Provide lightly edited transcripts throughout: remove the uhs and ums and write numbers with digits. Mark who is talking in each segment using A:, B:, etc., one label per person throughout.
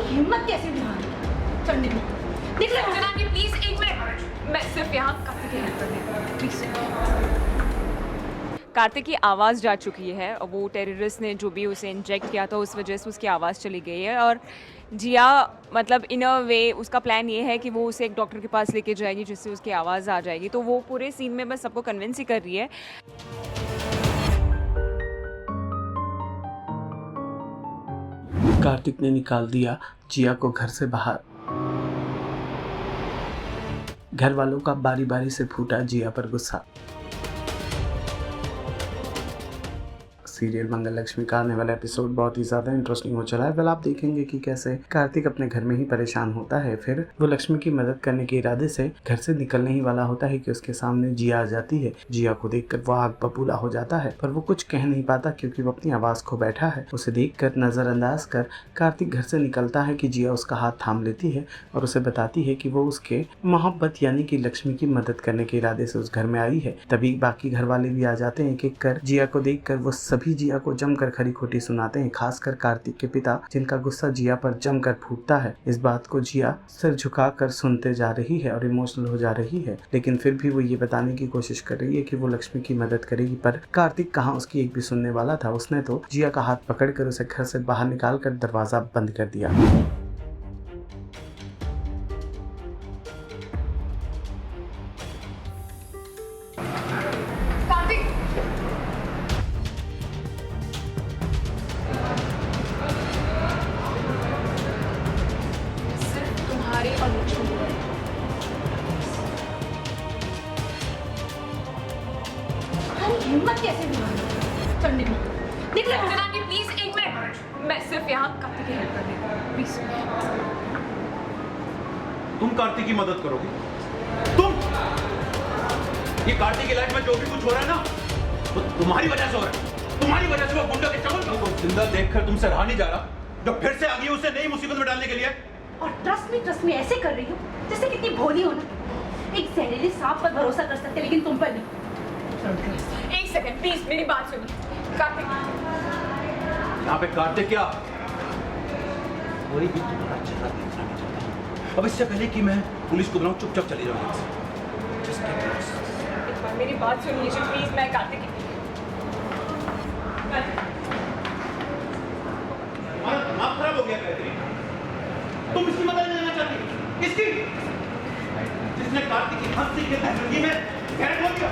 A: हिम्मत कैसे हुई चढ़ने की? निकले जनाब, प्लीज एक मिनट, मैं सिर्फ यहाँ कार्तिक की हेल्प करने, प्लीज।
B: कार्तिक की आवाज़ जा चुकी है और वो टेररिस्ट ने जो भी उसे इंजेक्ट किया था उस वजह से उसकी आवाज़ चली गई है। और जिया मतलब इन अ वे उसका प्लान ये है कि वो उसे एक डॉक्टर के पास लेके जाएगी जिससे उसकी आवाज़ आ जाएगी। तो वो पूरे सीन में बस सबको कन्विंस ही कर रही है।
C: कार्तिक ने निकाल दिया जिया को घर से बाहर। घर वालों का बारी बारी से फूटा जिया पर गुस्सा। सीरियल मंगल लक्ष्मी का आने वाला एपिसोड बहुत ही ज़्यादा इंटरेस्टिंग हो चला है। वेल आप देखेंगे कि कैसे कार्तिक अपने घर में ही परेशान होता है, फिर वो लक्ष्मी की मदद करने के इरादे से घर से निकलने ही वाला होता है कि उसके सामने जिया आ जाती है। जिया को देखकर वो आग बबूला हो जाता है, पर वो कुछ कह नहीं पाता क्योंकि वो अपनी आवाज़ खो बैठा है। उसे देखकर नज़रअंदाज कर कार्तिक घर से निकलता है कि जिया उसका हाथ थाम लेती है और उसे बताती है कि वो उसके मोहब्बत यानी कि लक्ष्मी की मदद करने के इरादे से उस घर में आई है। तभी बाकी घर वाले भी आ जाते हैं। एक कर जिया को देखकर वो सभी जिया को जमकर खरी खोटी सुनाते हैं, खासकर कार्तिक के पिता, जिनका गुस्सा जिया पर जमकर फूटता है। इस बात को जिया सिर झुकाकर सुनते जा रही है और इमोशनल हो जा रही है, लेकिन फिर भी वो ये बताने की कोशिश कर रही है कि वो लक्ष्मी की मदद करेगी। पर कार्तिक कहाँ उसकी एक भी सुनने वाला था। उसने तो जिया का हाथ पकड़कर उसे घर से बाहर निकालकर दरवाजा बंद कर दिया।
A: तुम्हारे और लक्ष्मी हिम्मत कैसे हुई चढ़ने की? निकले जनाब, प्लीज एक मिनट, मैं सिर्फ यहाँ कार्तिक की हेल्प करने, प्लीज।
D: तुम कार्तिक की मदद करोगे? तुम? ये कार्तिक की लाइफ में जो भी कुछ हो रहा है ना, वो तुम्हारी वजह से हो रहा है। तुम्हारी वजह से वो गुंडों के चंगुल को जिंदा देखकर तुमसे रहा नहीं जा रहा, जो फिर से आ गई उसे नई मुसीबत में डालने के लिए।
A: और ट्रस्ट में ऐसे कर रही हो जैसे कितनी भोली हो ना। एक जहरीले सांप पर भरोसा कर सकते लेकिन तुम पर नहीं। एक सेकंड प्लीज, मेरी बात सुनिए। कार्तिक,
D: यहाँ पे कार्तिक क्या, कोई भी तुम्हारा चेहरा देखना नहीं चाहता। अब इससे पहले कि मैं पुलिस को बुलाऊं, चुपचाप चली जाऊंगी।
B: एक बार मेरी बात सुनिए प्लीज। मैं कार्तिक की
D: दिमाग खराब हो गया गायत्री। तुम इसकी मदद नहीं लेना चाहती? इसकी जिसने कार्तिक की हंसी के जिंदगी में गैर बोल दिया,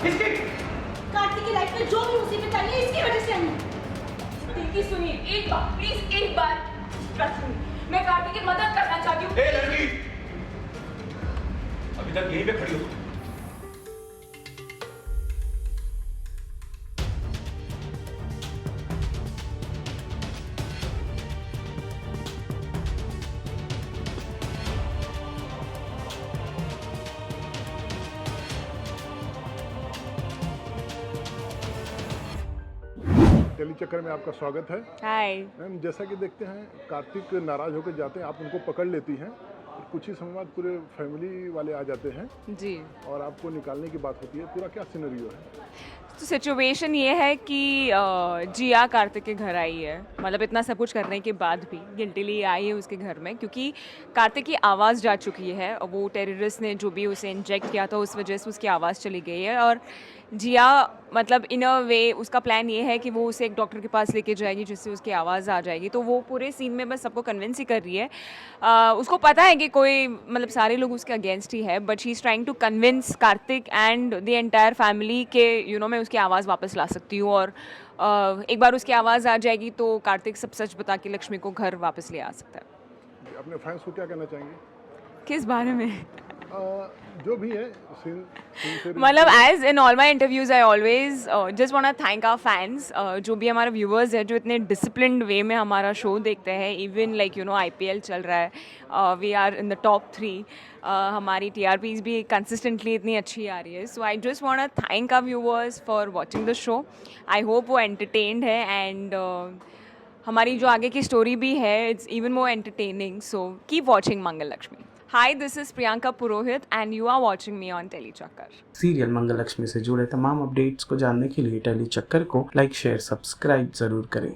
D: इसकी
A: कार्तिक की लाइफ में जो भी मुसीबत आई है इसकी वजह से आई है। दिल की सुनिए एक बार प्लीज, एक बार ट्रस्ट मी, मैं कार्तिक की मदद करना चाहती हूँ।
D: ए लड़की, अभी तक यहीं पे खड़ी हो।
E: टेली चक्कर में आपका स्वागत है।
B: हाय।
E: मैम, जैसा कि देखते हैं कार्तिक नाराज होकर जाते हैं, आप उनको पकड़ लेती हैं और कुछ ही समय बाद पूरे फैमिली वाले आ जाते हैं
B: जी।
E: और आपको निकालने की बात होती है। पूरा क्या सिनेरियो है?
B: तो सिचुएशन ये है कि जिया कार्तिक के घर आई है, मतलब इतना सब कुछ करने के बाद भी गिल्टीली आई है उसके घर में, क्योंकि कार्तिक की आवाज़ जा चुकी है और वो टेररिस्ट ने जो भी उसे इंजेक्ट किया था उस वजह से उसकी आवाज़ चली गई है। और जिया मतलब इन अ वे उसका प्लान ये है कि वो उसे एक डॉक्टर के पास लेके जाएगी जिससे उसकी आवाज़ आ जाएगी। तो वो पूरे सीन में बस सबको कन्विंस ही कर रही है। उसको पता है कि कोई मतलब सारे लोग उसके अगेंस्ट ही है, but she is trying to convince Kartik and the entire family के मैं उसकी आवाज़ वापस ला सकती हूँ। और एक बार उसकी आवाज़ आ जाएगी तो कार्तिक सब सच बता के लक्ष्मी को घर वापस ले आ सकता है।
E: अपने फैंस को क्या कहना चाहेंगे?
B: किस बारे में?
E: जो भी है
B: मतलब as in all my interviews I always just want to thank our fans, जो भी हमारे व्यूअर्स हैं जो इतने डिसिप्लिन्ड वे में हमारा शो देखते हैं। इवन लाइक IPL चल रहा है, we are in the top 3, हमारी TRPs भी कंसिस्टेंटली इतनी अच्छी आ रही है। So I just want to thank our viewers for watching the show. I hope वो एंटरटेन्ड है एंड हमारी जो आगे की स्टोरी भी है it's even more entertaining. So keep watching Mangal Lakshmi. Hi, this is Priyanka Purohit and you are watching me on Teli Chakkar.
C: Serial Mangal Lakshmi से जुड़े तमाम अपडेट्स को जानने के लिए टेली चक्कर को लाइक, शेयर, सब्सक्राइब जरूर करें।